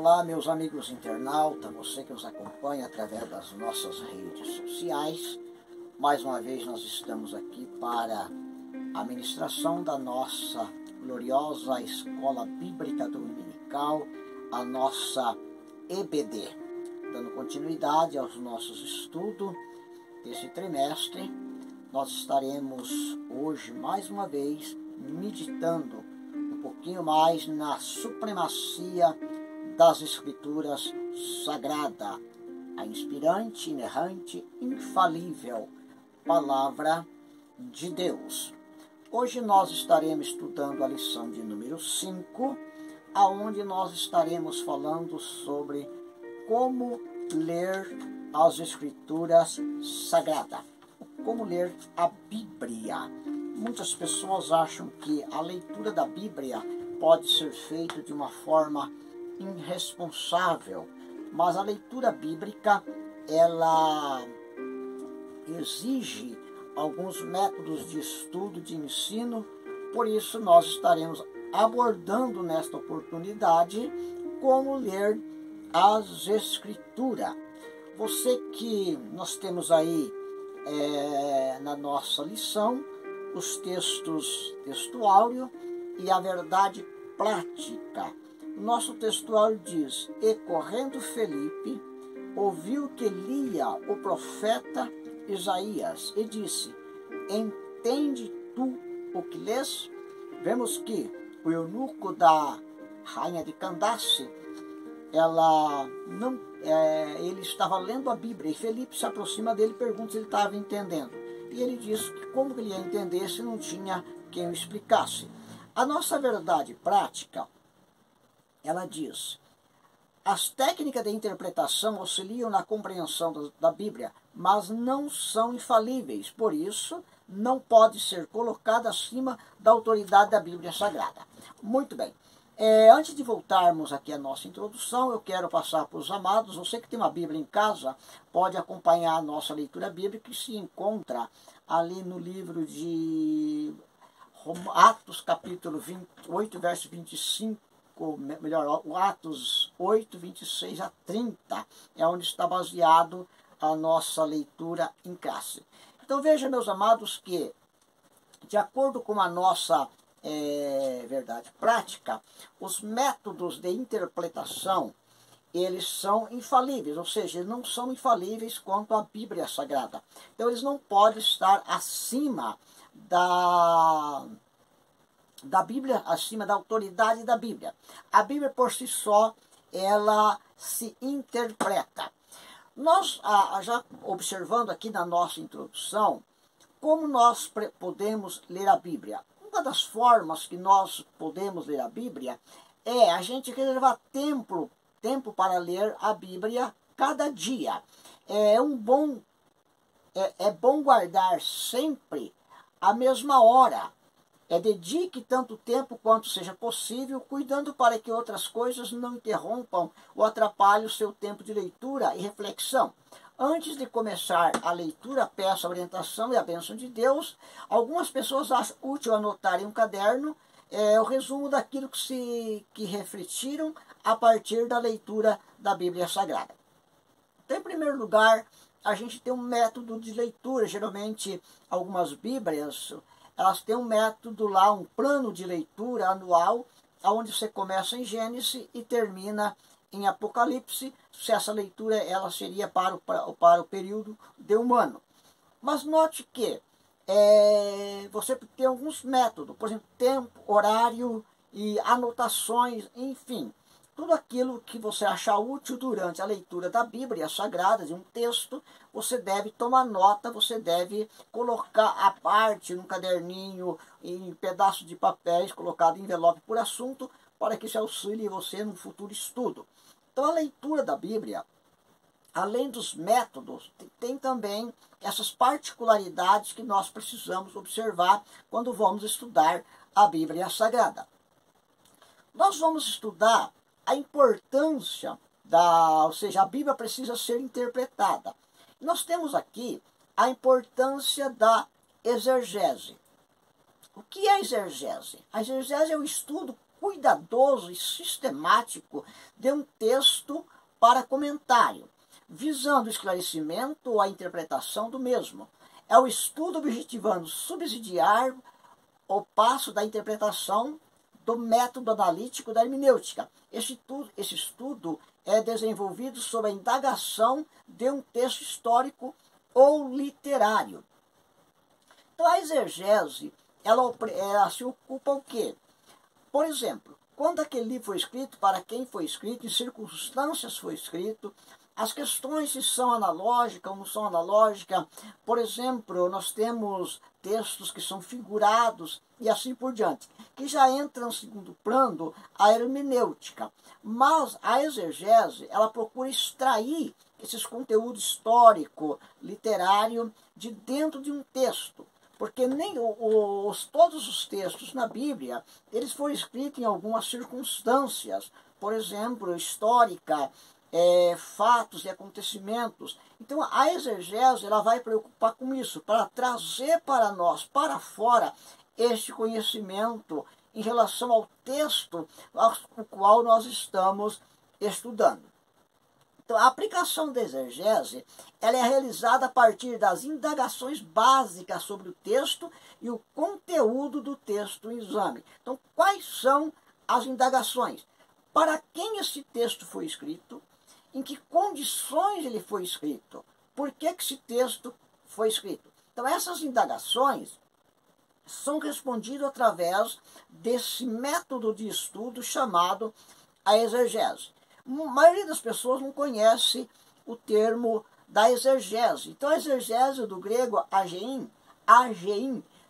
Olá, meus amigos internautas, você que nos acompanha através das nossas redes sociais. Mais uma vez nós estamos aqui para a ministração da nossa gloriosa Escola Bíblica Dominical, a nossa EBD. Dando continuidade aos nossos estudos desse trimestre, nós estaremos hoje mais uma vez meditando um pouquinho mais na supremacia das Escrituras Sagradas, a inspirante, inerrante, infalível Palavra de Deus. Hoje nós estaremos estudando a lição de número 5, aonde nós estaremos falando sobre como ler as Escrituras Sagradas, como ler a Bíblia. Muitas pessoas acham que a leitura da Bíblia pode ser feita de uma forma irresponsável, mas a leitura bíblica ela exige alguns métodos de estudo, de ensino. Por isso nós estaremos abordando nesta oportunidade como ler as Escrituras. Você que nós temos aí na nossa lição os textuário e a verdade prática. Nosso textuário diz: e correndo Felipe, ouviu que lia o profeta Isaías e disse: entende tu o que lês? Vemos que o eunuco da rainha de Candace, ele estava lendo a Bíblia, e Felipe se aproxima dele e pergunta se ele estava entendendo. E ele disse que como ele ia entender se não tinha quem o explicasse. A nossa verdade prática, ela diz: as técnicas de interpretação auxiliam na compreensão da Bíblia, mas não são infalíveis, por isso não pode ser colocada acima da autoridade da Bíblia Sagrada. Muito bem. Antes de voltarmos aqui à nossa introdução, eu quero passar para os amados. Você que tem uma Bíblia em casa, pode acompanhar a nossa leitura bíblica, que se encontra ali no livro de Atos, capítulo 28, verso 25, melhor, Atos 8, 26 a 30, é onde está baseado a nossa leitura em classe. Então veja, meus amados, que de acordo com a nossa verdade prática, os métodos de interpretação, eles são infalíveis, ou seja, eles não são infalíveis quanto à Bíblia Sagrada. Então eles não podem estar acima da Bíblia, acima da autoridade da Bíblia. A Bíblia por si só, ela se interpreta. Nós, já observando aqui na nossa introdução, como nós podemos ler a Bíblia? Uma das formas que nós podemos ler a Bíblia é a gente reservar tempo para ler a Bíblia cada dia. É bom guardar sempre a mesma hora. Dedique tanto tempo quanto seja possível, cuidando para que outras coisas não interrompam ou atrapalhem o seu tempo de leitura e reflexão. Antes de começar a leitura, peço a orientação e a bênção de Deus. Algumas pessoas acham útil anotar em um caderno o resumo daquilo que refletiram a partir da leitura da Bíblia Sagrada. Então, em primeiro lugar, a gente tem um método de leitura. Geralmente, algumas Bíblias, elas têm um método lá, um plano de leitura anual, onde você começa em Gênesis e termina em Apocalipse, se essa leitura ela seria para o período de um ano. Mas note que você tem alguns métodos, por exemplo, tempo, horário e anotações, enfim. Tudo aquilo que você achar útil durante a leitura da Bíblia Sagrada, de um texto, você deve tomar nota, você deve colocar à parte num caderninho, em pedaços de papéis, colocado em envelope por assunto, para que isso auxilie você no futuro estudo. Então a leitura da Bíblia, além dos métodos, tem também essas particularidades que nós precisamos observar quando vamos estudar a Bíblia Sagrada. Nós vamos estudar a importância ou seja, a Bíblia precisa ser interpretada. Nós temos aqui a importância da exegese. O que é exegese? A exegese é o estudo cuidadoso e sistemático de um texto para comentário, visando o esclarecimento ou a interpretação do mesmo. É o estudo objetivando subsidiar o passo da interpretação do método analítico da hermenêutica. Esse estudo é desenvolvido sob a indagação de um texto histórico ou literário. Então, a exegese, ela se ocupa o quê? Por exemplo, quando aquele livro foi escrito, para quem foi escrito, em circunstâncias foi escrito, as questões se são analógicas ou não são analógicas. Por exemplo, nós temos textos que são figurados e assim por diante, que já entra no segundo plano a hermenêutica. Mas a exegese, ela procura extrair esses conteúdos histórico, literário, de dentro de um texto. Porque nem todos os textos na Bíblia, eles foram escritos em algumas circunstâncias, por exemplo, histórica, fatos e acontecimentos. Então a exegese, ela vai preocupar com isso, para trazer para nós, para fora, este conhecimento em relação ao texto ao qual nós estamos estudando. Então, a aplicação da exegese, ela é realizada a partir das indagações básicas sobre o texto e o conteúdo do texto em exame. Então, quais são as indagações? Para quem esse texto foi escrito? Em que condições ele foi escrito? Por que esse texto foi escrito? Então, essas indagações são respondidas através desse método de estudo chamado a exegese. A maioria das pessoas não conhece o termo da exegese. Então, a exegese do grego agein,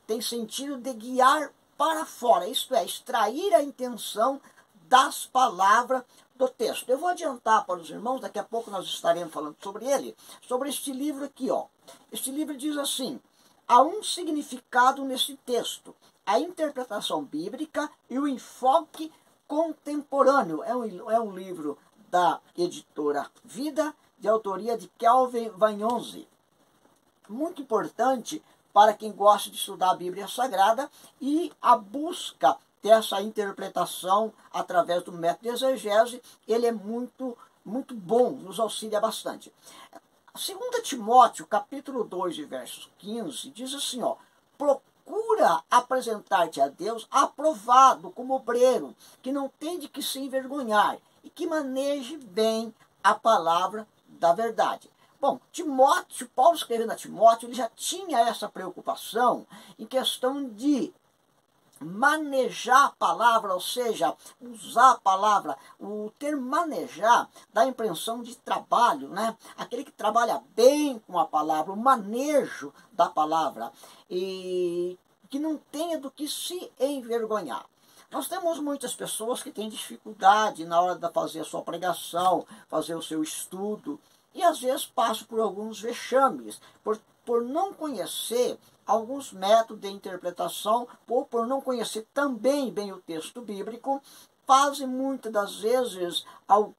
tem sentido de guiar para fora, isto é, extrair a intenção das palavras do texto. Eu vou adiantar para os irmãos, daqui a pouco nós estaremos falando sobre ele, sobre este livro aqui, ó. Este livro diz assim: há um significado nesse texto, a interpretação bíblica e o enfoque contemporâneo. É um livro da editora Vida, de autoria de Kelvin Vagnozzi. Muito importante para quem gosta de estudar a Bíblia Sagrada e a busca dessa interpretação através do método de exegese, ele é muito, muito bom, nos auxilia bastante. 2 Timóteo, capítulo 2, versos 15, diz assim, ó: procura apresentar-te a Deus aprovado como obreiro, que não tem de que se envergonhar e que maneje bem a palavra da verdade. Bom, Timóteo, Paulo escrevendo a Timóteo, ele já tinha essa preocupação em questão de manejar a palavra, ou seja, usar a palavra. O termo manejar dá a impressão de trabalho, né? Aquele que trabalha bem com a palavra, o manejo da palavra, e que não tenha do que se envergonhar. Nós temos muitas pessoas que têm dificuldade na hora de fazer a sua pregação, fazer o seu estudo, e às vezes passam por alguns vexames, por não conhecer alguns métodos de interpretação, ou por não conhecer também bem o texto bíblico, fazem muitas das vezes,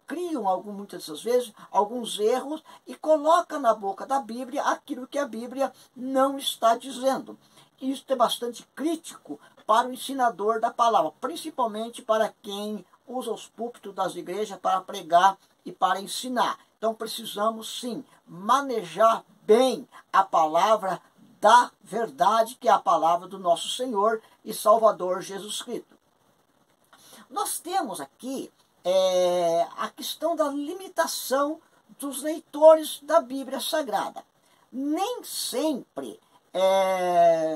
criam muitas das vezes alguns erros e colocam na boca da Bíblia aquilo que a Bíblia não está dizendo. Isso é bastante crítico para o ensinador da palavra, principalmente para quem usa os púlpitos das igrejas para pregar e para ensinar. Então precisamos sim manejar bem a palavra da verdade, que é a palavra do nosso Senhor e Salvador Jesus Cristo. Nós temos aqui a questão da limitação dos leitores da Bíblia Sagrada. Nem sempre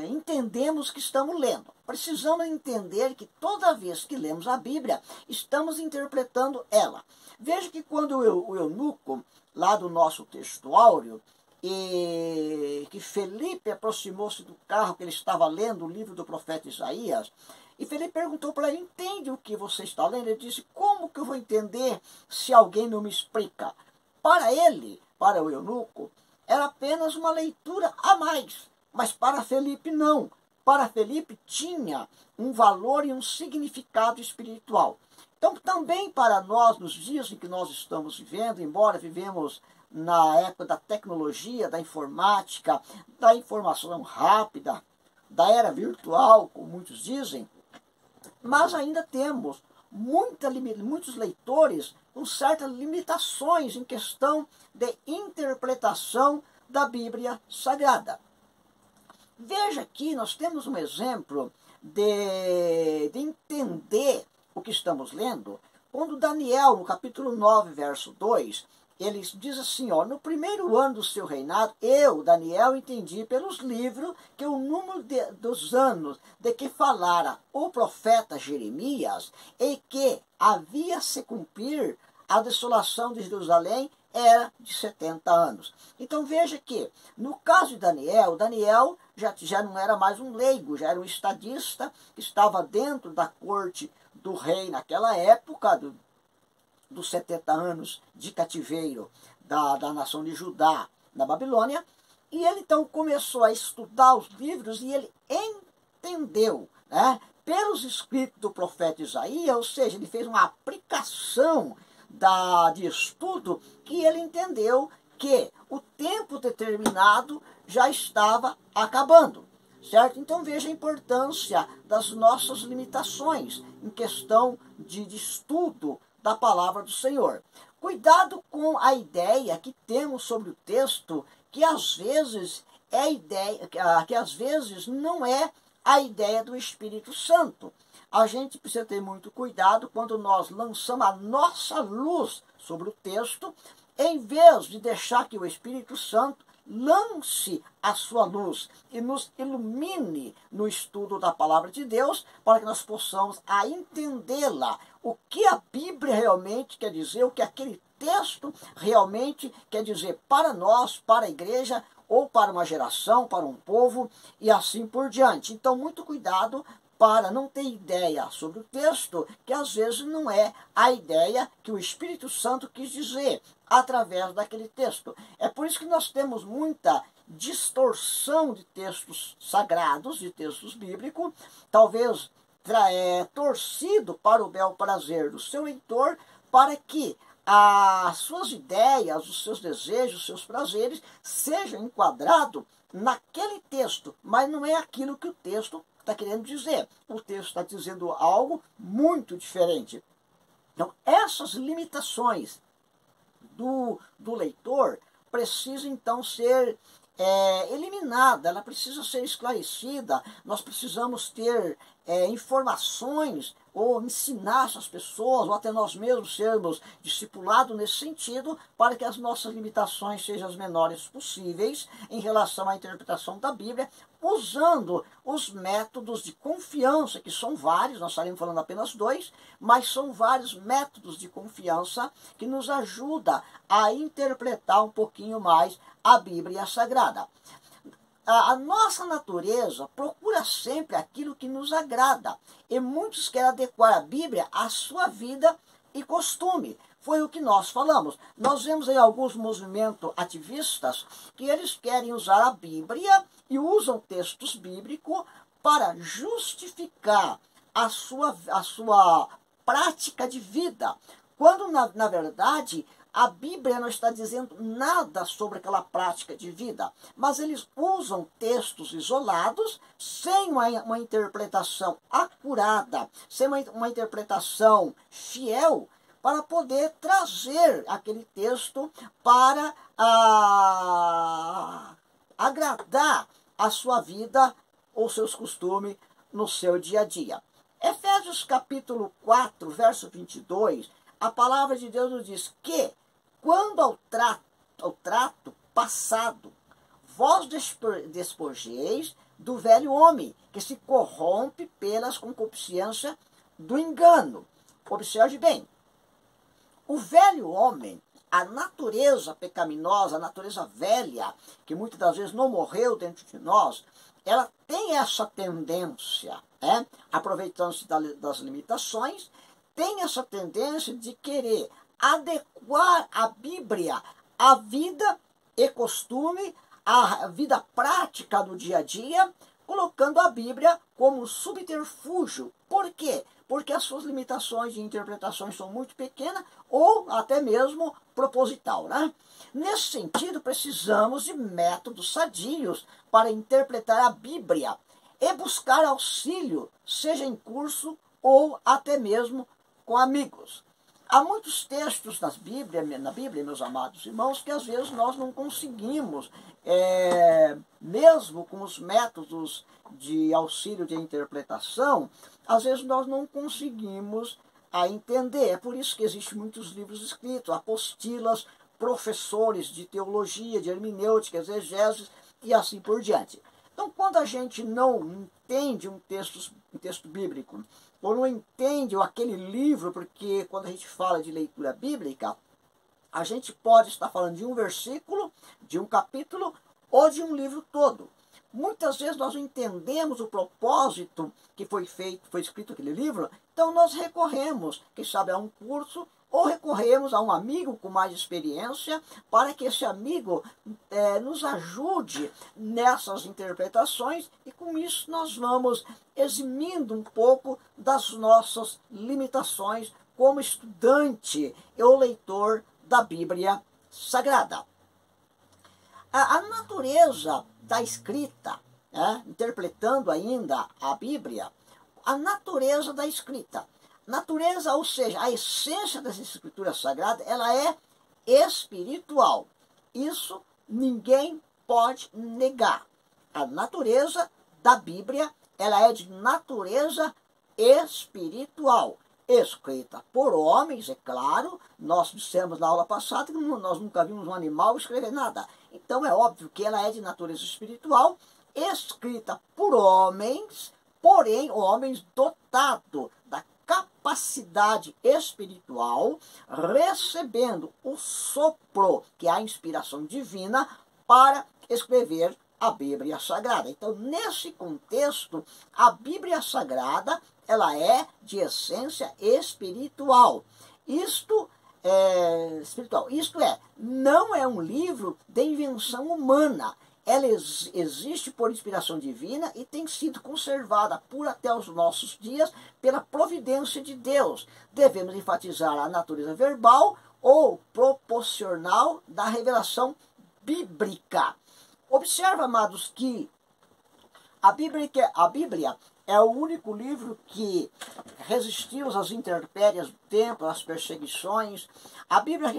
entendemos que estamos lendo. Precisamos entender que toda vez que lemos a Bíblia, estamos interpretando ela. Veja que quando o eunuco, lá do nosso texto áureo, e que Felipe aproximou-se do carro que ele estava lendo, o livro do profeta Isaías, e Felipe perguntou para ele: entende o que você está lendo? Ele disse: como que eu vou entender se alguém não me explica? Para ele, para o eunuco, era apenas uma leitura a mais, mas para Felipe não. Para Felipe tinha um valor e um significado espiritual. Então também para nós, nos dias em que nós estamos vivendo, embora vivemos na época da tecnologia, da informática, da informação rápida, da era virtual, como muitos dizem, mas ainda temos muitos leitores com certas limitações em questão de interpretação da Bíblia Sagrada. Veja aqui, nós temos um exemplo de entender o que estamos lendo, quando Daniel, no capítulo 9, verso 2, ele diz assim, ó, no primeiro ano do seu reinado, eu, Daniel, entendi pelos livros que o número dos anos de que falara o profeta Jeremias e que havia se cumprir a desolação de Jerusalém era de 70 anos. Então veja que, no caso de Daniel, Daniel já não era mais um leigo, já era um estadista que estava dentro da corte do rei naquela época, dos 70 anos de cativeiro da nação de Judá na Babilônia, e ele então começou a estudar os livros e ele entendeu, né, pelos escritos do profeta Isaías, ou seja, ele fez uma aplicação de estudo que ele entendeu que o tempo determinado já estava acabando. Certo? Então veja a importância das nossas limitações em questão de estudo da palavra do Senhor. Cuidado com a ideia que temos sobre o texto, que às vezes às vezes não é a ideia do Espírito Santo. A gente precisa ter muito cuidado quando nós lançamos a nossa luz sobre o texto, em vez de deixar que o Espírito Santo lance a sua luz e nos ilumine no estudo da palavra de Deus, para que nós possamos entendê-la, o que a Bíblia realmente quer dizer, o que aquele texto realmente quer dizer para nós, para a igreja, ou para uma geração, para um povo, e assim por diante. Então, muito cuidado para não ter ideia sobre o texto, que às vezes não é a ideia que o Espírito Santo quis dizer através daquele texto. É por isso que nós temos muita distorção de textos sagrados, de textos bíblicos, talvez torcido para o bel prazer do seu leitor, para que as suas ideias, os seus desejos, os seus prazeres sejam enquadrados naquele texto, mas não é aquilo que o texto está querendo dizer. O texto está dizendo algo muito diferente. Então, essas limitações do leitor precisam, então, ser eliminada, ela precisa ser esclarecida. Nós precisamos ter informações ou ensinar essas pessoas, ou até nós mesmos sermos discipulados nesse sentido, para que as nossas limitações sejam as menores possíveis em relação à interpretação da Bíblia, usando os métodos de confiança, que são vários, nós estaremos falando apenas 2, mas são vários métodos de confiança que nos ajudam a interpretar um pouquinho mais a Bíblia Sagrada. A nossa natureza procura sempre aquilo que nos agrada, e muitos querem adequar a Bíblia à sua vida e costume. Foi o que nós falamos. Nós vemos aí alguns movimentos ativistas que eles querem usar a Bíblia e usam textos bíblicos para justificar a sua prática de vida, quando na verdade a Bíblia não está dizendo nada sobre aquela prática de vida, mas eles usam textos isolados, sem uma interpretação acurada, sem uma interpretação fiel, para poder trazer aquele texto para agradar a sua vida ou seus costumes no seu dia a dia. Efésios capítulo 4, verso 22, a palavra de Deus nos diz que, quando ao trato passado, vós despojeis do velho homem, que se corrompe pelas concupiscências do engano. Observe bem, o velho homem, a natureza pecaminosa, a natureza velha, que muitas das vezes não morreu dentro de nós, ela tem essa tendência, aproveitando-se das limitações, tem essa tendência de querer adequar a Bíblia à vida e costume, à vida prática do dia a dia, colocando a Bíblia como um subterfúgio. Por quê? Porque as suas limitações de interpretações são muito pequenas ou até mesmo proposital, né? Nesse sentido, precisamos de métodos sadios para interpretar a Bíblia e buscar auxílio, seja em curso ou até mesmo com amigos. Há muitos textos na Bíblia, meus amados irmãos, que às vezes nós não conseguimos, mesmo com os métodos de auxílio de interpretação, às vezes nós não conseguimos entender. É por isso que existem muitos livros escritos, apostilas, professores de teologia, de hermenêutica, exegeses e assim por diante. Então, quando a gente não entende um texto bíblico, ou não entende aquele livro, porque quando a gente fala de leitura bíblica, a gente pode estar falando de um versículo, de um capítulo ou de um livro todo. Muitas vezes nós não entendemos o propósito que foi escrito aquele livro, então nós recorremos, quem sabe, a um curso, ou recorremos a um amigo com mais experiência, para que esse amigo nos ajude nessas interpretações, e com isso nós vamos eximindo um pouco das nossas limitações como estudante ou leitor da Bíblia Sagrada. A natureza da escrita, interpretando ainda a Bíblia, a natureza da escrita. Natureza, ou seja, a essência das escrituras sagradas, ela é espiritual. Isso ninguém pode negar. A natureza da Bíblia, ela é de natureza espiritual. Escrita por homens, é claro. Nós dissemos na aula passada que nós nunca vimos um animal escrever nada. Então é óbvio que ela é de natureza espiritual, escrita por homens, porém homens dotados da capacidade espiritual, recebendo o sopro, que é a inspiração divina, para escrever a Bíblia Sagrada. Então, nesse contexto, a Bíblia Sagrada, ela é de essência espiritual. Isto é, não é um livro de invenção humana. Ela existe por inspiração divina e tem sido conservada por até os nossos dias pela providência de Deus. Devemos enfatizar a natureza verbal ou proporcional da revelação bíblica. Observa, amados, que a Bíblia é o único livro que resistiu às intempéries do tempo, às perseguições. A Bíblia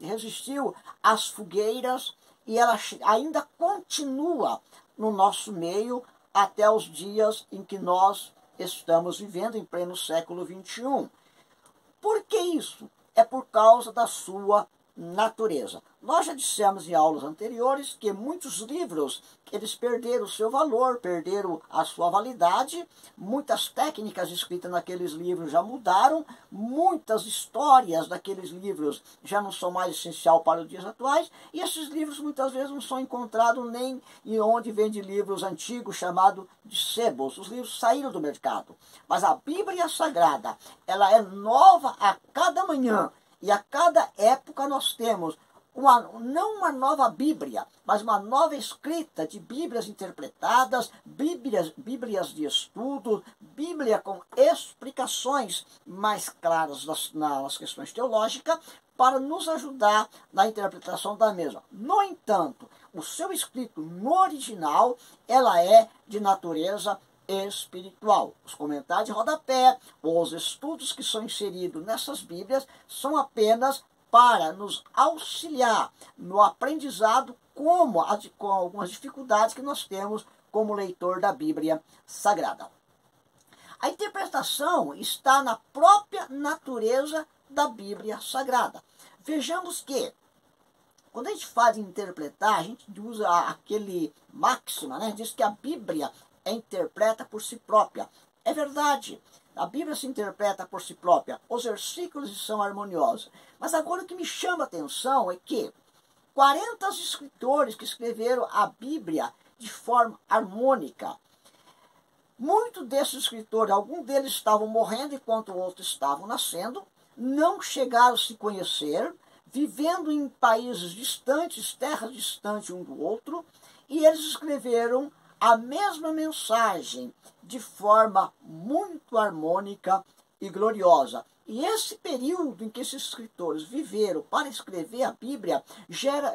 resistiu às fogueiras e ela ainda continua no nosso meio até os dias em que nós estamos vivendo em pleno século XXI. Por que isso? É por causa da sua natureza. Nós já dissemos em aulas anteriores que muitos livros, eles perderam o seu valor, perderam a sua validade, muitas técnicas escritas naqueles livros já mudaram, muitas histórias daqueles livros já não são mais essencial para os dias atuais, e esses livros muitas vezes não são encontrados nem em onde vende livros antigos chamados de sebos. Os livros saíram do mercado. Mas a Bíblia Sagrada, ela é nova a cada manhã, e a cada época nós temos não uma nova Bíblia, mas uma nova escrita de Bíblias interpretadas, Bíblias de estudo, Bíblia com explicações mais claras nas questões teológicas, para nos ajudar na interpretação da mesma. No entanto, o seu escrito no original, ela é de natureza espiritual. Os comentários de rodapé, ou os estudos que são inseridos nessas Bíblias, são apenas para nos auxiliar no aprendizado com algumas dificuldades que nós temos como leitor da Bíblia Sagrada. A interpretação está na própria natureza da Bíblia Sagrada. Vejamos que, quando a gente fala de interpretar, a gente usa aquele máxima, diz que a Bíblia interpreta por si própria. É verdade, a Bíblia se interpreta por si própria, os versículos são harmoniosos. Mas agora o que me chama a atenção é que 40 escritores que escreveram a Bíblia de forma harmônica, muitos desses escritores, alguns deles estavam morrendo enquanto outros estavam nascendo, não chegaram a se conhecer, vivendo em países distantes, terras distantes um do outro, e eles escreveram a mesma mensagem de forma muito harmônica e gloriosa. E esse período em que esses escritores viveram para escrever a Bíblia gira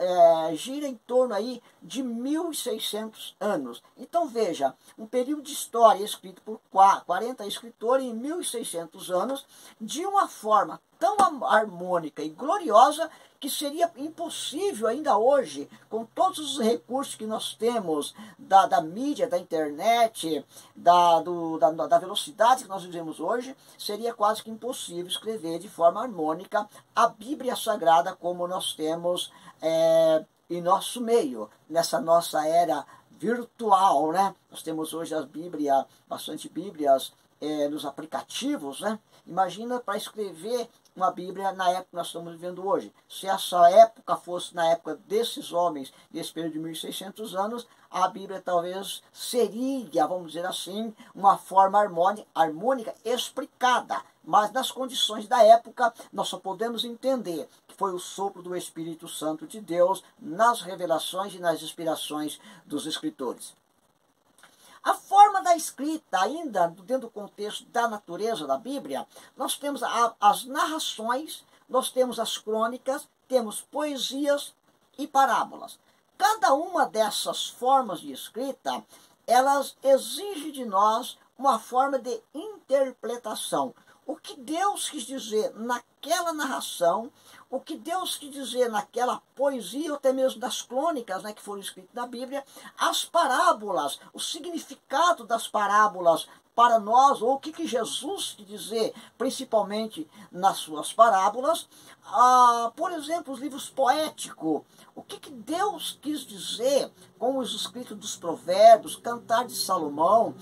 em torno aí de 1.600 anos. Então veja, um período de história escrito por 40 escritores em 1.600 anos, de uma forma tão harmônica e gloriosa que seria impossível ainda hoje, com todos os recursos que nós temos da mídia, da internet, da velocidade que nós vivemos hoje, seria quase que impossível escrever de forma harmônica a Bíblia Sagrada como nós temos em nosso meio, nessa nossa era virtual, né? Nós temos hoje as Bíblias, bastante Bíblias nos aplicativos, né? Imagina para escrever uma Bíblia na época que nós estamos vivendo hoje. Se essa época fosse na época desses homens, desse período de 1.600 anos, a Bíblia talvez seria, vamos dizer assim, uma forma harmônica explicada. Mas nas condições da época, nós só podemos entender que foi o sopro do Espírito Santo de Deus nas revelações e nas inspirações dos escritores. A forma da escrita, ainda dentro do contexto da natureza da Bíblia, nós temos as narrações, nós temos as crônicas, temos poesias e parábolas. Cada uma dessas formas de escrita, elas exigem de nós uma forma de interpretação. O que Deus quis dizer naquela narração, o que Deus quis dizer naquela poesia, ou até mesmo das crônicas, né, que foram escritas na Bíblia, as parábolas, o significado das parábolas para nós, ou o que Jesus quis dizer, principalmente nas suas parábolas. Por exemplo, os livros poéticos, o que Deus quis dizer com os escritos dos Provérbios, Cantar de Salomão,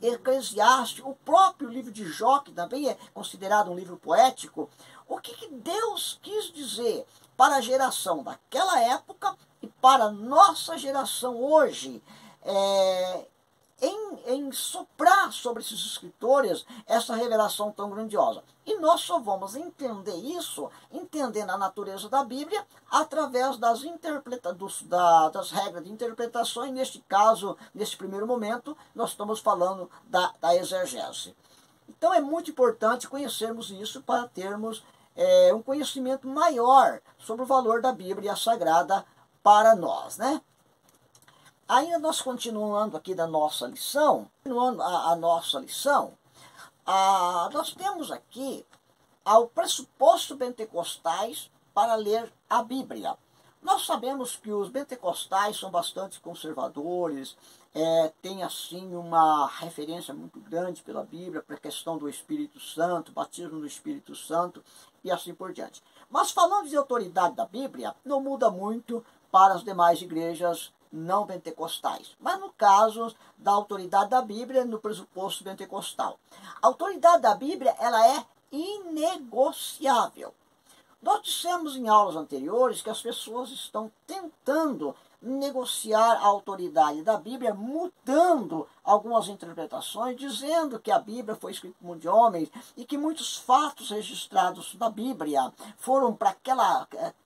Eclesiastes, o próprio livro de Jó, que também é considerado um livro poético. O que Deus quis dizer para a geração daquela época e para a nossa geração hoje, em soprar sobre esses escritores essa revelação tão grandiosa. E nós só vamos entender isso, entendendo a natureza da Bíblia, através das regras de interpretação, e neste caso, neste primeiro momento, nós estamos falando da exegese. Então é muito importante conhecermos isso para termos um conhecimento maior sobre o valor da Bíblia Sagrada para nós, né? Ainda nós continuando aqui da nossa lição, nós temos aqui o pressuposto pentecostais para ler a Bíblia. Nós sabemos que os pentecostais são bastante conservadores, tem assim uma referência muito grande pela Bíblia para a questão do Espírito Santo, batismo do Espírito Santo e assim por diante. Mas falando de autoridade da Bíblia, não muda muito para as demais igrejas não pentecostais, mas no caso da autoridade da Bíblia, no pressuposto pentecostal. A autoridade da Bíblia, ela é inegociável. Nós dissemos em aulas anteriores que as pessoas estão tentando negociar a autoridade da Bíblia, mudando algumas interpretações, dizendo que a Bíblia foi escrita por de homens e que muitos fatos registrados na Bíblia foram para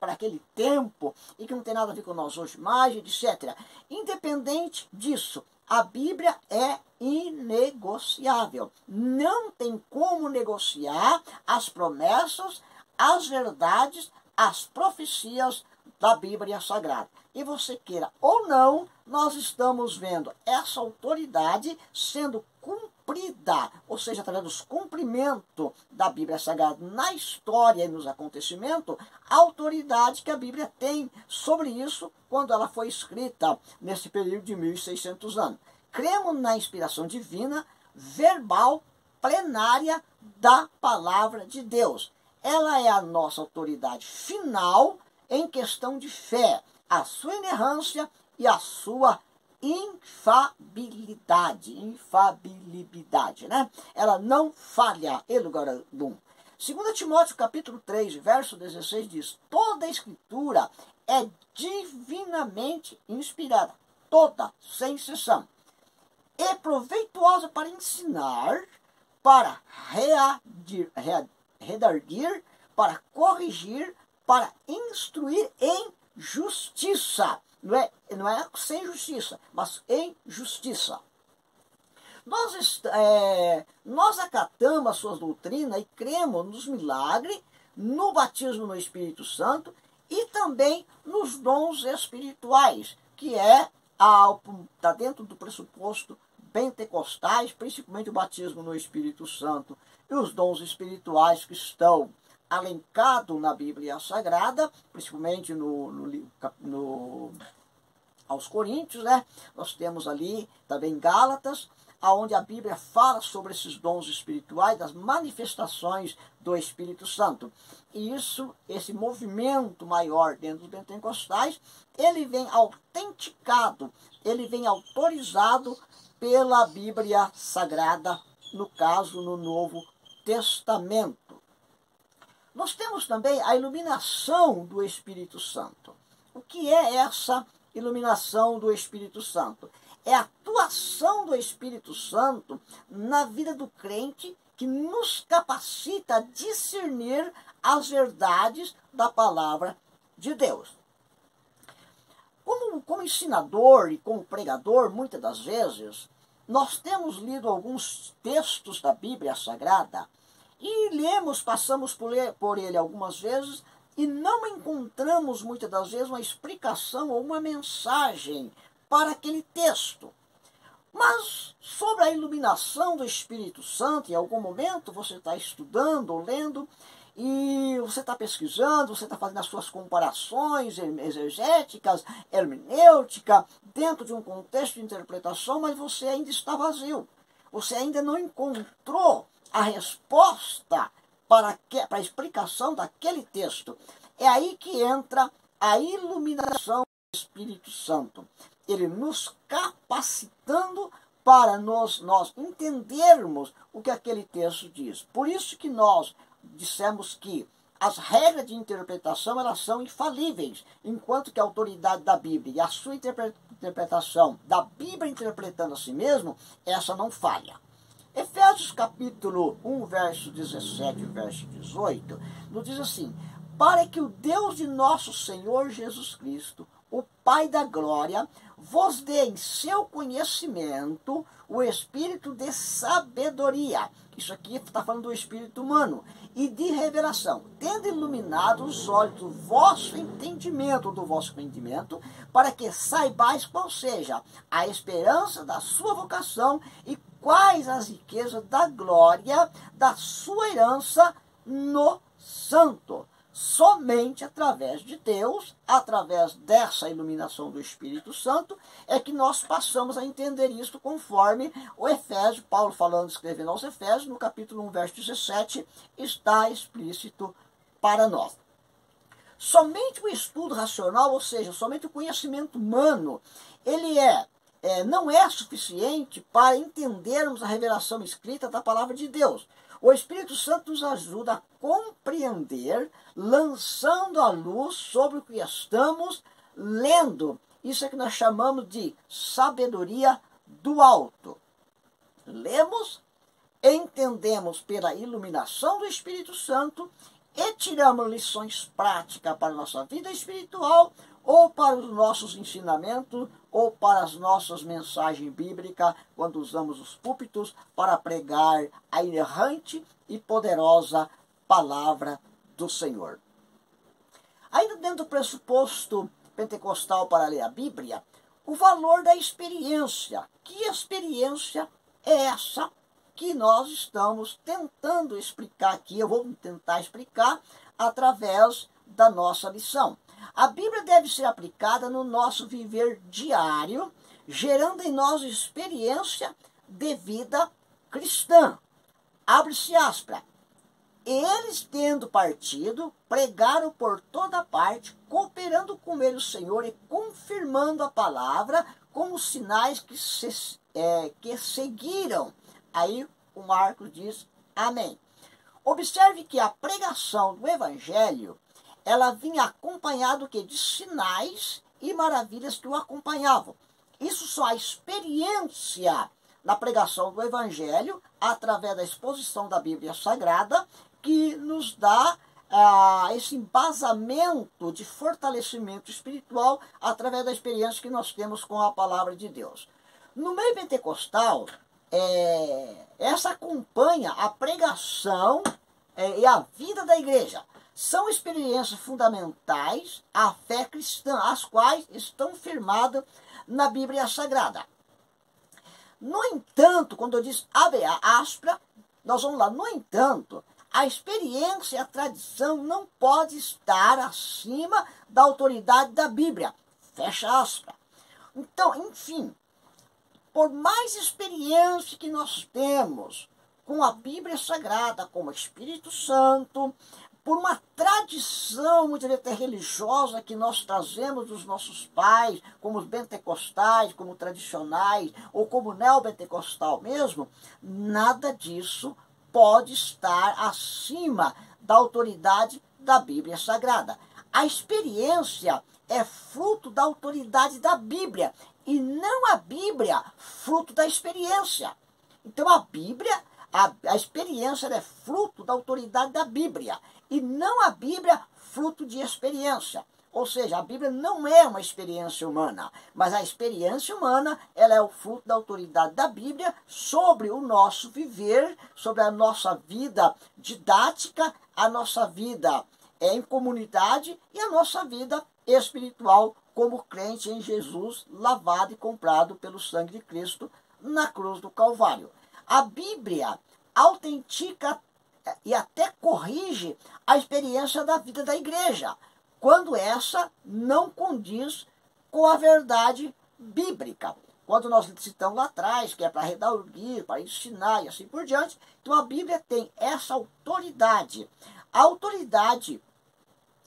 aquele tempo e que não tem nada a ver com nós hoje mais, etc. Independente disso, a Bíblia é inegociável. Não tem como negociar as promessas, as verdades, as profecias da Bíblia Sagrada. E você queira ou não, nós estamos vendo essa autoridade sendo cumprida, ou seja, através dos cumprimentos da Bíblia Sagrada na história e nos acontecimentos, a autoridade que a Bíblia tem sobre isso quando ela foi escrita nesse período de 1.600 anos. Cremos na inspiração divina, verbal, plenária da palavra de Deus. Ela é a nossa autoridade final em questão de fé, a sua inerrância e a sua infalibilidade, né? Ela não falha, em lugar algum. 2 Timóteo capítulo 3, verso 16 diz: toda a escritura é divinamente inspirada, toda, sem exceção, e proveitosa para ensinar, para redarguir, para corrigir, para instruir em justiça. Não é sem justiça, mas em justiça. Nós acatamos a sua doutrina e cremos nos milagres, no batismo no Espírito Santo e também nos dons espirituais, que está dentro do pressuposto pentecostais, principalmente o batismo no Espírito Santo e os dons espirituais que estão elencados na Bíblia Sagrada, principalmente aos Coríntios, né? Nós temos ali também Gálatas, onde a Bíblia fala sobre esses dons espirituais, das manifestações do Espírito Santo. E esse movimento maior dentro dos pentecostais, ele vem autenticado, ele vem autorizado pela Bíblia Sagrada, no caso, no Novo Testamento. Nós temos também a iluminação do Espírito Santo. O que é essa iluminação do Espírito Santo? É a atuação do Espírito Santo na vida do crente que nos capacita a discernir as verdades da palavra de Deus. Como ensinador e como pregador, muitas das vezes, nós temos lido alguns textos da Bíblia Sagrada e passamos por ele algumas vezes e não encontramos muitas das vezes uma explicação ou uma mensagem para aquele texto. Mas sobre a iluminação do Espírito Santo, em algum momento você está estudando ou lendo, e você está pesquisando, você está fazendo as suas comparações exegéticas, hermenêutica, dentro de um contexto de interpretação, mas você ainda está vazio. Você ainda não encontrou a resposta para a explicação daquele texto. É aí que entra a iluminação do Espírito Santo. Ele nos capacitando para nós entendermos o que aquele texto diz. Por isso que nós dissemos que as regras de interpretação elas são infalíveis, enquanto que a autoridade da Bíblia e a sua interpretação da Bíblia interpretando a si mesmo, essa não falha. Efésios capítulo 1, verso 17 e verso 18, nos diz assim: para que o Deus de nosso Senhor Jesus Cristo, o Pai da glória, vos dê em seu conhecimento o espírito de sabedoria. Isso aqui está falando do espírito humano. E de revelação, tendo iluminado os olhos do vosso entendimento, para que saibais qual seja a esperança da sua vocação e quais as riquezas da glória da sua herança no santo. Somente através de Deus, através dessa iluminação do Espírito Santo, é que nós passamos a entender isso conforme o Efésio, Paulo escrevendo aos Efésios, no capítulo 1, verso 17, está explícito para nós. Somente o estudo racional, ou seja, somente o conhecimento humano, ele não é suficiente para entendermos a revelação escrita da palavra de Deus. O Espírito Santo nos ajuda a compreender, lançando a luz sobre o que estamos lendo. Isso é que nós chamamos de sabedoria do alto. Lemos, entendemos pela iluminação do Espírito Santo e tiramos lições práticas para a nossa vida espiritual, ou para os nossos ensinamentos, ou para as nossas mensagens bíblicas, quando usamos os púlpitos para pregar a inerrante e poderosa palavra do Senhor. Ainda dentro do pressuposto pentecostal para ler a Bíblia, o valor da experiência. Que experiência é essa que nós estamos tentando explicar aqui? Eu vou tentar explicar através da nossa lição. A Bíblia deve ser aplicada no nosso viver diário, gerando em nós experiência de vida cristã. Abre-se aspas. Eles, tendo partido, pregaram por toda parte, cooperando com ele o Senhor e confirmando a palavra com os sinais que seguiram. Aí o Marcos diz, amém. Observe que a pregação do Evangelho, ela vinha acompanhada de sinais e maravilhas que o acompanhavam. Isso só a experiência na pregação do Evangelho, através da exposição da Bíblia Sagrada, que nos dá esse embasamento de fortalecimento espiritual através da experiência que nós temos com a palavra de Deus. No meio pentecostal, essa acompanha a pregação e a vida da igreja. São experiências fundamentais à fé cristã, as quais estão firmadas na Bíblia Sagrada. No entanto, quando eu disse abre aspas, nós vamos lá. No entanto, a experiência e a tradição não pode estar acima da autoridade da Bíblia. Fecha aspas. Então, enfim, por mais experiência que nós temos com a Bíblia Sagrada, com o Espírito Santo, por uma tradição muito até religiosa que nós trazemos dos nossos pais, como os pentecostais, como tradicionais, ou como neopentecostal mesmo, nada disso pode estar acima da autoridade da Bíblia Sagrada. A experiência é fruto da autoridade da Bíblia, e não a Bíblia fruto da experiência. Então a Bíblia, a experiência é fruto da autoridade da Bíblia, e não a Bíblia fruto de experiência. Ou seja, a Bíblia não é uma experiência humana, mas a experiência humana ela é o fruto da autoridade da Bíblia sobre o nosso viver, sobre a nossa vida didática, a nossa vida em comunidade e a nossa vida espiritual como crente em Jesus, lavado e comprado pelo sangue de Cristo na cruz do Calvário. A Bíblia autentica e até corrige a experiência da vida da igreja, quando essa não condiz com a verdade bíblica. Quando nós citamos lá atrás, que é para redarguir, para ensinar e assim por diante, então a Bíblia tem essa autoridade. A autoridade,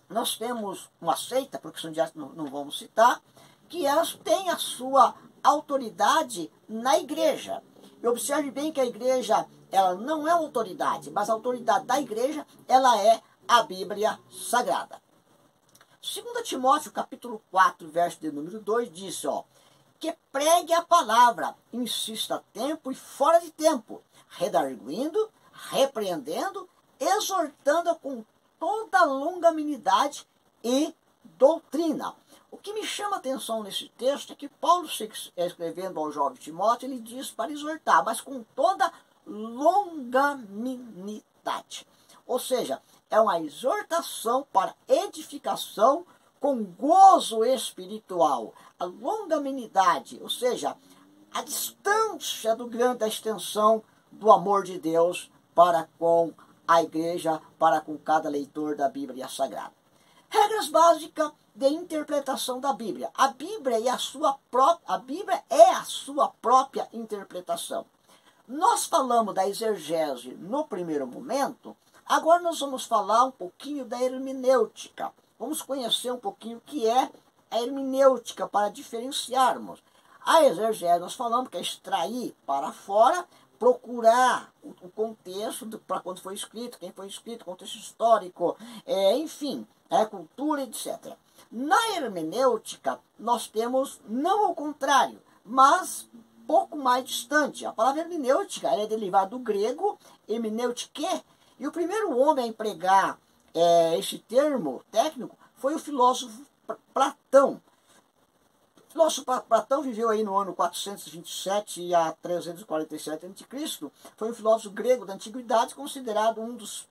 nós temos uma seita, porque são dias não vamos citar, que elas têm a sua autoridade na igreja. E observe bem que a igreja ela não é autoridade, mas a autoridade da igreja ela é a Bíblia Sagrada. 2 Timóteo, capítulo 4, verso de número 2, diz, que pregue a palavra, insista a tempo e fora de tempo, redarguindo, repreendendo, exortando com toda longanimidade e doutrina. O que me chama a atenção nesse texto é que Paulo, escrevendo ao jovem Timóteo, ele diz para exortar, mas com toda longanimidade. Ou seja, é uma exortação para edificação com gozo espiritual. A longanimidade, ou seja, a distância da extensão do amor de Deus para com a igreja, para com cada leitor da Bíblia Sagrada. Regras básicas de interpretação da Bíblia. A Bíblia é a sua própria interpretação. Nós falamos da exegese no primeiro momento, agora nós vamos falar um pouquinho da hermenêutica. Vamos conhecer um pouquinho o que é a hermenêutica para diferenciarmos. A exegese nós falamos que é extrair para fora, procurar o contexto para quando foi escrito, quem foi escrito, contexto histórico, enfim, cultura, etc. Na hermenêutica, nós temos não o contrário, mas pouco mais distante. A palavra hermenêutica é derivada do grego hermeneutike, e o primeiro homem a empregar esse termo técnico foi o filósofo Platão. O filósofo Platão viveu aí no ano 427 a 347 a.C., foi um filósofo grego da antiguidade, considerado um dos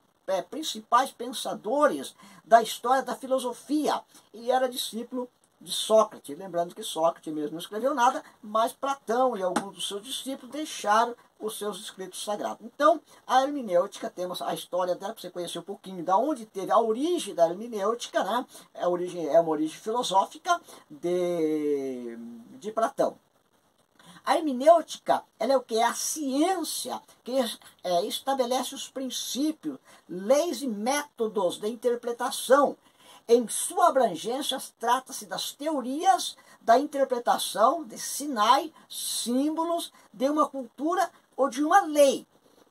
principais pensadores da história da filosofia, e era discípulo de Sócrates. Lembrando que Sócrates mesmo não escreveu nada, mas Platão e alguns dos seus discípulos deixaram os seus escritos sagrados. Então, a hermenêutica, temos a história dela, para você conhecer um pouquinho da onde teve a origem da hermenêutica, né? É uma origem filosófica de Platão. A hermenêutica, ela é o que? É a ciência que estabelece os princípios, leis e métodos de interpretação. Em sua abrangência, trata-se das teorias da interpretação de sinais, símbolos de uma cultura ou de uma lei.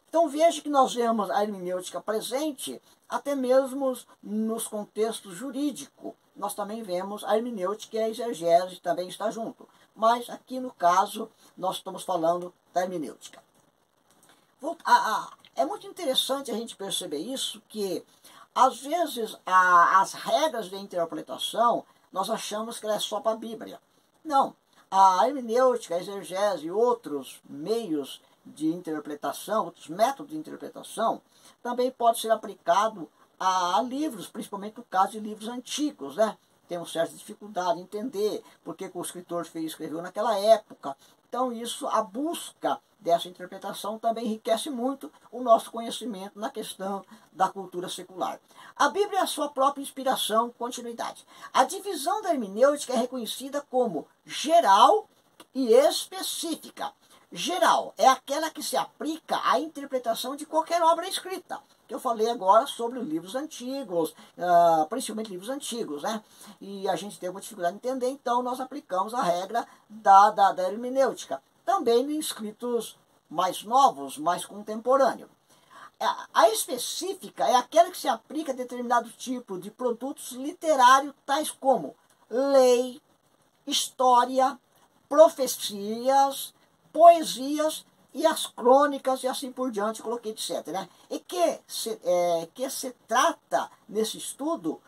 Então veja que nós vemos a hermenêutica presente até mesmo nos contextos jurídicos. Nós também vemos a hermenêutica e a exegese também está junto. Mas aqui no caso, nós estamos falando da hermenêutica. É muito interessante a gente perceber isso, que às vezes as regras de interpretação, nós achamos que ela é só para a Bíblia. Não, a hermenêutica, a exegese e outros meios de interpretação, outros métodos de interpretação, também pode ser aplicado a livros, principalmente no caso de livros antigos, né? Temos certa dificuldade em entender porque que o escritor escreveu naquela época. Então isso, a busca dessa interpretação também enriquece muito o nosso conhecimento na questão da cultura secular. A Bíblia é a sua própria inspiração, continuidade. A divisão da hermenêutica é reconhecida como geral e específica. Geral é aquela que se aplica à interpretação de qualquer obra escrita. Que eu falei agora sobre os livros antigos, principalmente livros antigos, né? E a gente tem alguma dificuldade de entender, então nós aplicamos a regra da hermenêutica. Também em escritos mais novos, mais contemporâneos. A específica é aquela que se aplica a determinado tipo de produtos literários, tais como lei, história, profecias, poesias e as crônicas e assim por diante, coloquei etc. Né? E que se trata nesse estudo,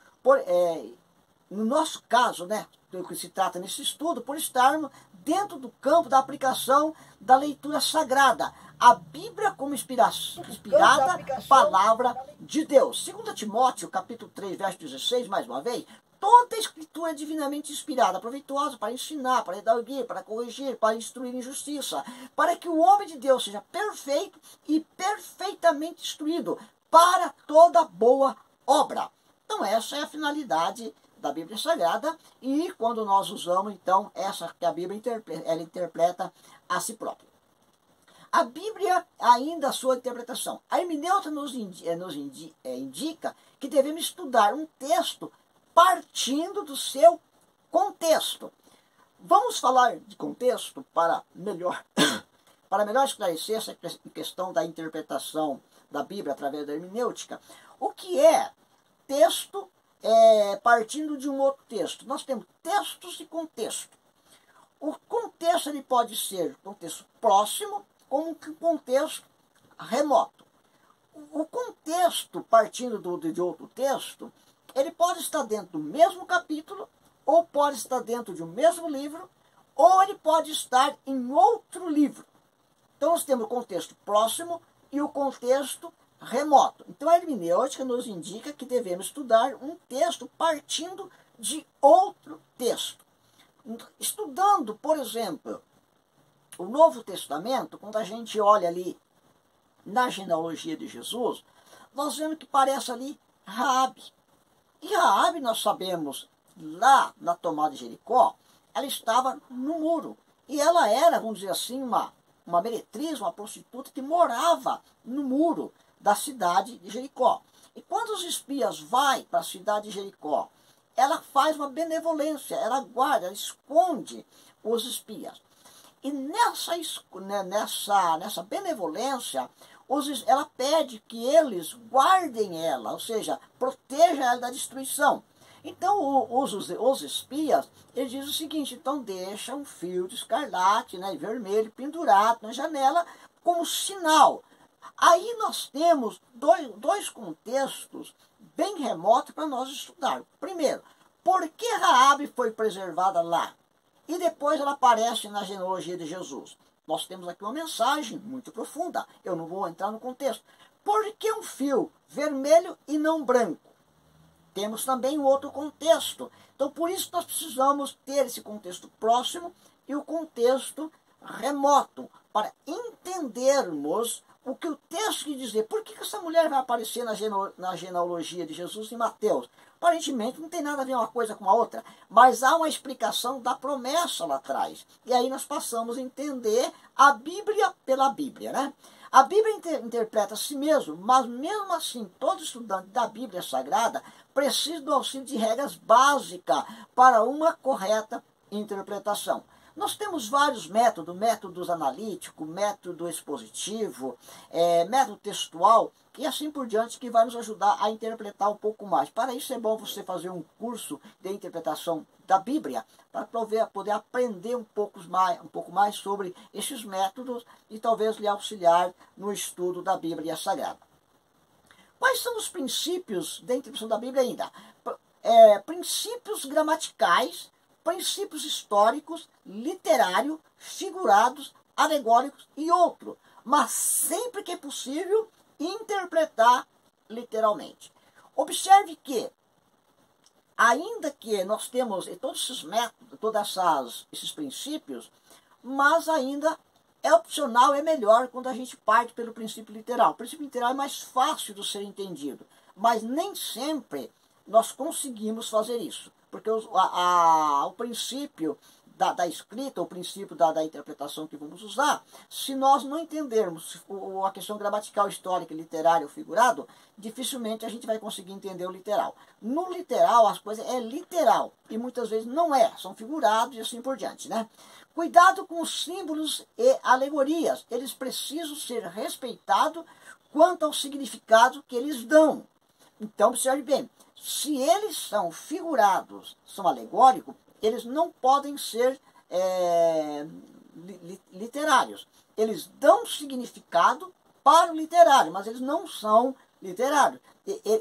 no nosso caso, né, do que se trata nesse estudo, por estarmos dentro do campo da aplicação da leitura sagrada. A Bíblia como inspirada palavra de Deus. 2 Timóteo, capítulo 3, verso 16, mais uma vez, toda a escritura é divinamente inspirada, proveitosa para ensinar, para redarguir, para corrigir, para instruir em justiça, para que o homem de Deus seja perfeito e perfeitamente instruído para toda boa obra. Então essa é a finalidade da Bíblia Sagrada e quando nós usamos, então, essa que a Bíblia ela interpreta a si própria. A Bíblia, ainda a sua interpretação. A hermenêutica nos indica que devemos estudar um texto partindo do seu contexto. Vamos falar de contexto para melhor esclarecer essa questão da interpretação da Bíblia através da hermenêutica. O que é texto partindo de um outro texto? Nós temos textos e contexto. O contexto ele pode ser contexto próximo como um contexto remoto. O contexto partindo de outro texto, ele pode estar dentro do mesmo capítulo, ou pode estar dentro de um mesmo livro, ou ele pode estar em outro livro. Então nós temos o contexto próximo e o contexto remoto. Então a hermenêutica nos indica que devemos estudar um texto partindo de outro texto. Estudando, por exemplo, o Novo Testamento, quando a gente olha ali na genealogia de Jesus, nós vemos que parece ali Raabe. E Raabe, nós sabemos, lá na tomada de Jericó, ela estava no muro. E ela era, vamos dizer assim, uma meretriz, uma prostituta que morava no muro da cidade de Jericó. E quando os espias vão para a cidade de Jericó, ela faz uma benevolência, ela guarda, ela esconde os espias. E nessa benevolência, ela pede que eles guardem ela, ou seja, protejam ela da destruição. Então os espias, eles dizem o seguinte, então deixa um fio de escarlate, né, vermelho pendurado na janela como sinal. Aí nós temos dois contextos bem remotos para nós estudar. Primeiro, por que Raabe foi preservada lá? E depois ela aparece na genealogia de Jesus. Nós temos aqui uma mensagem muito profunda. Eu não vou entrar no contexto. Por que um fio vermelho e não branco? Temos também um outro contexto. Então, por isso nós precisamos ter esse contexto próximo e o contexto remoto, para entendermos o que o texto quer dizer. Por que essa mulher vai aparecer na genealogia de Jesus em Mateus? Aparentemente não tem nada a ver uma coisa com a outra, mas há uma explicação da promessa lá atrás. E aí nós passamos a entender a Bíblia pela Bíblia, né? A Bíblia interpreta a si mesmo, mas mesmo assim, todo estudante da Bíblia Sagrada precisa do auxílio de regras básicas para uma correta interpretação. Nós temos vários métodos analítico, método expositivo, método textual e assim por diante, que vai nos ajudar a interpretar um pouco mais. Para isso é bom você fazer um curso de interpretação da Bíblia, para poder aprender um pouco mais sobre esses métodos e talvez lhe auxiliar no estudo da Bíblia Sagrada. Quais são os princípios da interpretação da Bíblia ainda? Princípios gramaticais, princípios históricos, literários, figurados, alegóricos e outros. mas sempre que é possível, interpretar literalmente. Observe que, ainda que nós temos todos esses métodos, esses princípios, mas ainda é opcional, é melhor quando a gente parte pelo princípio literal. O princípio literal é mais fácil de ser entendido, mas nem sempre nós conseguimos fazer isso, porque o princípio da escrita, o princípio da interpretação que vamos usar, se nós não entendermos a questão gramatical, histórica, literária ou figurado, dificilmente a gente vai conseguir entender o literal. No literal, as coisas é literal, e muitas vezes não é, são figurados e assim por diante, né? Cuidado com os símbolos e alegorias, eles precisam ser respeitados quanto ao significado que eles dão. Então, observe bem, se eles são figurados, são alegóricos, eles não podem ser literários. Eles dão significado para o literário, mas eles não são literários.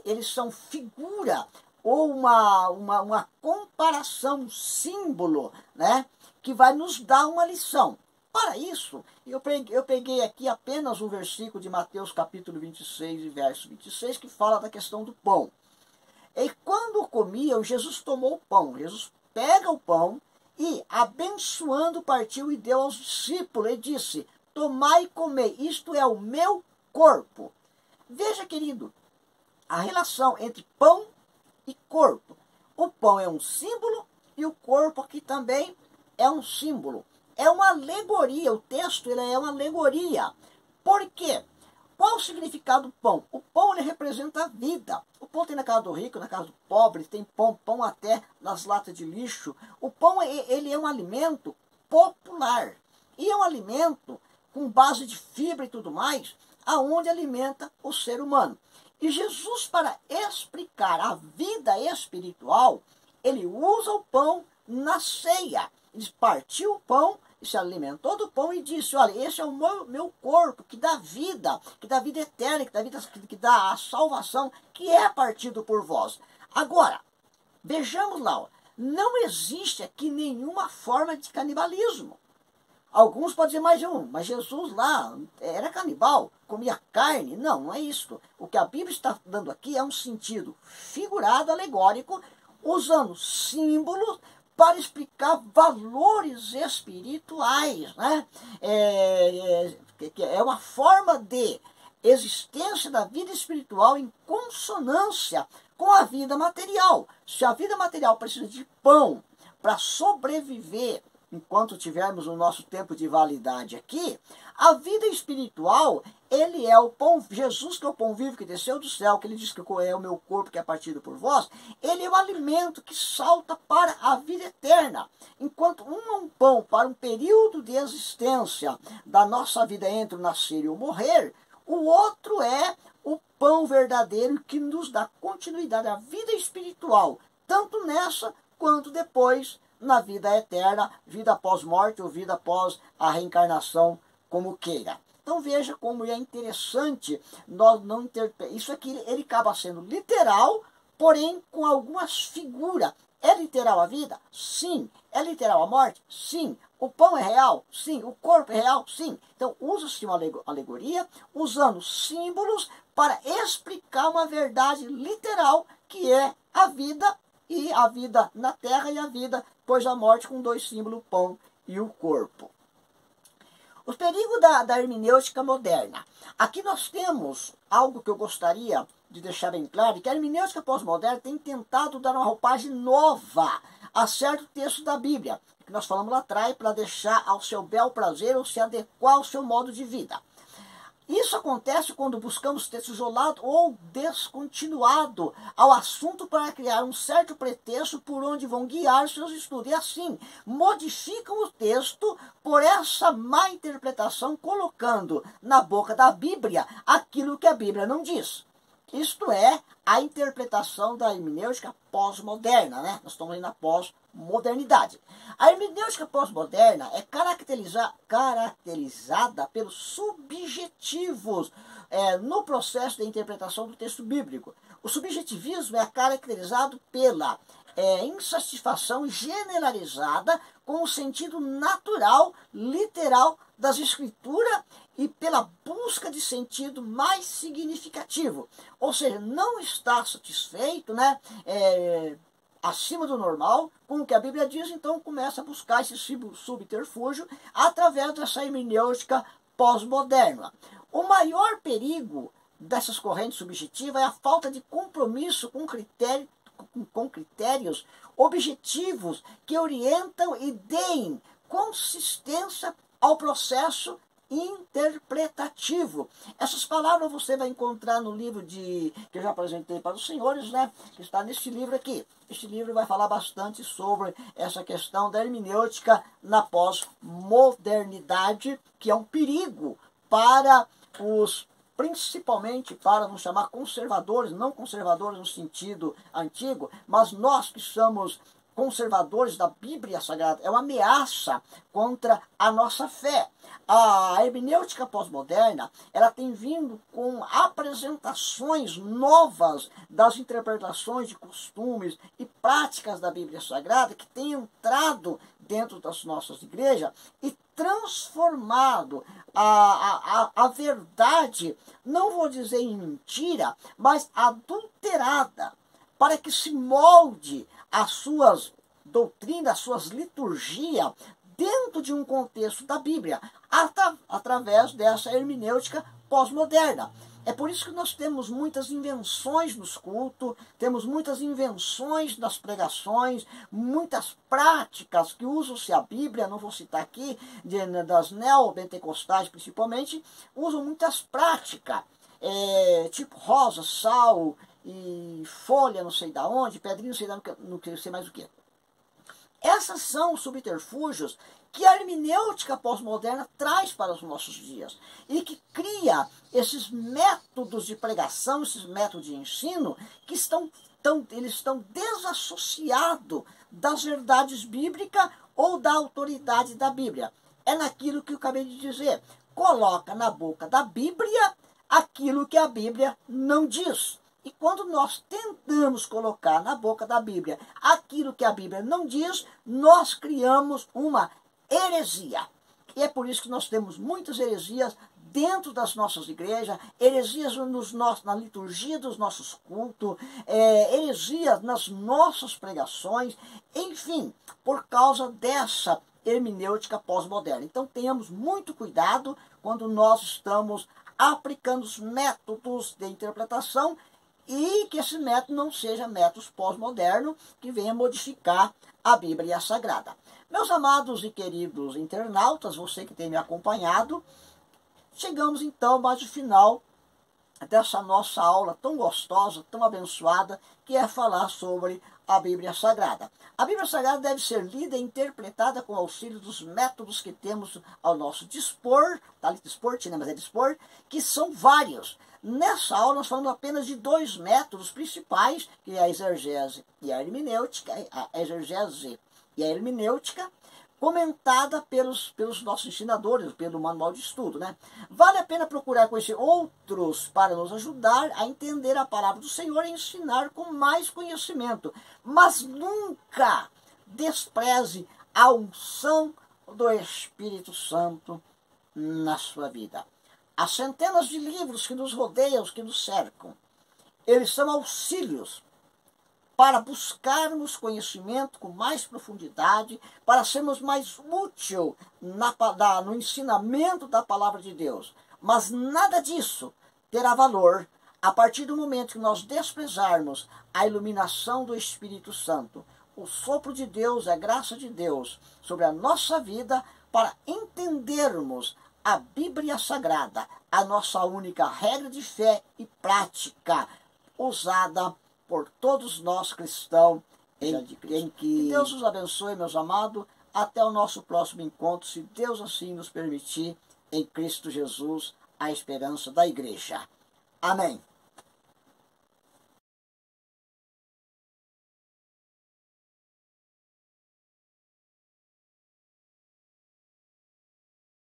Eles são figura ou uma comparação, um símbolo, né, que vai nos dar uma lição. Para isso, eu peguei aqui apenas um versículo de Mateus capítulo 26 e verso 26, que fala da questão do pão. E quando comiam, Jesus tomou o pão. Jesus pega o pão e, abençoando, partiu e deu aos discípulos e disse: tomai e comei, isto é o meu corpo. Veja, querido, a relação entre pão e corpo. O pão é um símbolo e o corpo aqui também é um símbolo. É uma alegoria, o texto ele é uma alegoria. Por quê? Qual o significado do pão? O pão ele representa a vida. O pão tem na casa do rico, na casa do pobre, tem pão até nas latas de lixo. O pão ele é um alimento popular. E é um alimento com base de fibra e tudo mais, aonde alimenta o ser humano. E Jesus, para explicar a vida espiritual, ele usa o pão na ceia. Ele partiu o pão e se alimentou do pão e disse: olha, esse é o meu corpo, que dá vida eterna, que dá a salvação, que é partido por vós. Agora, vejamos lá, ó, não existe aqui nenhuma forma de canibalismo. Alguns podem dizer, mas Jesus lá era canibal, comia carne. Não, não é isso. O que a Bíblia está dando aqui é um sentido figurado, alegórico, usando símbolos para explicar valores espirituais, né? É uma forma de existência da vida espiritual em consonância com a vida material. Se a vida material precisa de pão para sobreviver enquanto tivermos o nosso tempo de validade aqui, a vida espiritual, ele é o pão, Jesus que é o pão vivo que desceu do céu, que ele diz que é o meu corpo que é partido por vós, ele é o alimento que salta para a vida eterna. Enquanto um é um pão para um período de existência da nossa vida entre o nascer e o morrer, o outro é o pão verdadeiro que nos dá continuidade à vida espiritual, tanto nessa quanto depois na vida eterna, vida após morte ou vida após a reencarnação, como queira. Então veja como é interessante nós não interpretar. Isso aqui ele acaba sendo literal, porém com algumas figuras. É literal a vida? Sim. É literal a morte? Sim. O pão é real? Sim. O corpo é real? Sim. Então usa-se uma alegoria, usando símbolos para explicar uma verdade literal, que é a vida, e a vida na terra e a vida depois da morte, com dois símbolos, o pão e o corpo. Os perigos da hermenêutica moderna. Aqui nós temos algo que eu gostaria de deixar bem claro, que a hermenêutica pós-moderna tem tentado dar uma roupagem nova a certo texto da Bíblia, que nós falamos lá atrás, para deixar ao seu bel prazer ou se adequar ao seu modo de vida. Isso acontece quando buscamos texto isolado ou descontinuado ao assunto para criar um certo pretexto por onde vão guiar seus estudos. E assim, modificam o texto por essa má interpretação, colocando na boca da Bíblia aquilo que a Bíblia não diz. Isto é a interpretação da hermenêutica pós-moderna, né? Nós estamos aí na pós-modernidade. A hermenêutica pós-moderna é caracterizada pelos subjetivos no processo de interpretação do texto bíblico. O subjetivismo é caracterizado pela insatisfação generalizada com o sentido natural, literal das Escrituras e pela busca de sentido mais significativo. Ou seja, não está satisfeito, né, acima do normal com o que a Bíblia diz, então começa a buscar esse subterfúgio através dessa hermenêutica pós-moderna. O maior perigo dessas correntes subjetivas é a falta de compromisso com critérios objetivos que orientam e deem consistência ao processo interpretativo. Essas palavras você vai encontrar no livro que eu já apresentei para os senhores, né? Que está neste livro aqui. Este livro vai falar bastante sobre essa questão da hermenêutica na pós-modernidade, que é um perigo para principalmente para nos chamar conservadores, não conservadores no sentido antigo, mas nós que somos conservadores da Bíblia Sagrada, é uma ameaça contra a nossa fé. A hermenêutica pós-moderna, ela tem vindo com apresentações novas das interpretações de costumes e práticas da Bíblia Sagrada que tem entrado dentro das nossas igrejas e transformado a verdade, não vou dizer em mentira, mas adulterada, para que se molde as suas doutrinas, as suas liturgias, dentro de um contexto da Bíblia, através dessa hermenêutica pós-moderna. É por isso que nós temos muitas invenções nos cultos, temos muitas invenções nas pregações, muitas práticas que usam-se a Bíblia, não vou citar aqui, das neopentecostais principalmente, usam muitas práticas, tipo rosa, sal e folha não sei da onde, pedrinha não sei, não sei mais o que. Essas são os subterfúgios que a hermenêutica pós-moderna traz para os nossos dias e que cria esses métodos de pregação, esses métodos de ensino que eles estão desassociados das verdades bíblicas ou da autoridade da Bíblia. É naquilo que eu acabei de dizer. Coloca na boca da Bíblia aquilo que a Bíblia não diz. E quando nós tentamos colocar na boca da Bíblia aquilo que a Bíblia não diz, nós criamos uma heresia. E é por isso que nós temos muitas heresias dentro das nossas igrejas, heresias na liturgia dos nossos cultos, heresias nas nossas pregações, enfim, por causa dessa hermenêutica pós-moderna. Então tenhamos muito cuidado quando nós estamos aplicando os métodos de interpretação e que esse método não seja métodos pós-modernos que venha modificar a Bíblia Sagrada. Meus amados e queridos internautas, você que tem me acompanhado, chegamos então mais ao final dessa nossa aula tão gostosa, tão abençoada, que é falar sobre a Bíblia Sagrada. A Bíblia Sagrada deve ser lida e interpretada com auxílio dos métodos que temos ao nosso dispor, tá ali dispor, né, mas é dispor, que são vários. Nessa aula nós falamos apenas de dois métodos principais, que é a exegese e a hermenêutica, a exegese e a hermenêutica, comentada pelos nossos ensinadores, pelo manual de estudo, né? Vale a pena procurar conhecer outros para nos ajudar a entender a palavra do Senhor e ensinar com mais conhecimento. Mas nunca despreze a unção do Espírito Santo na sua vida. Há centenas de livros que nos rodeiam, que nos cercam. Eles são auxílios para buscarmos conhecimento com mais profundidade, para sermos mais úteis no ensinamento da palavra de Deus. Mas nada disso terá valor a partir do momento que nós desprezarmos a iluminação do Espírito Santo, o sopro de Deus, a graça de Deus sobre a nossa vida, para entendermos a Bíblia Sagrada, a nossa única regra de fé e prática, usada por todos nós cristãos em que Deus os abençoe, meus amados. Até o nosso próximo encontro, se Deus assim nos permitir, em Cristo Jesus, a esperança da igreja. Amém.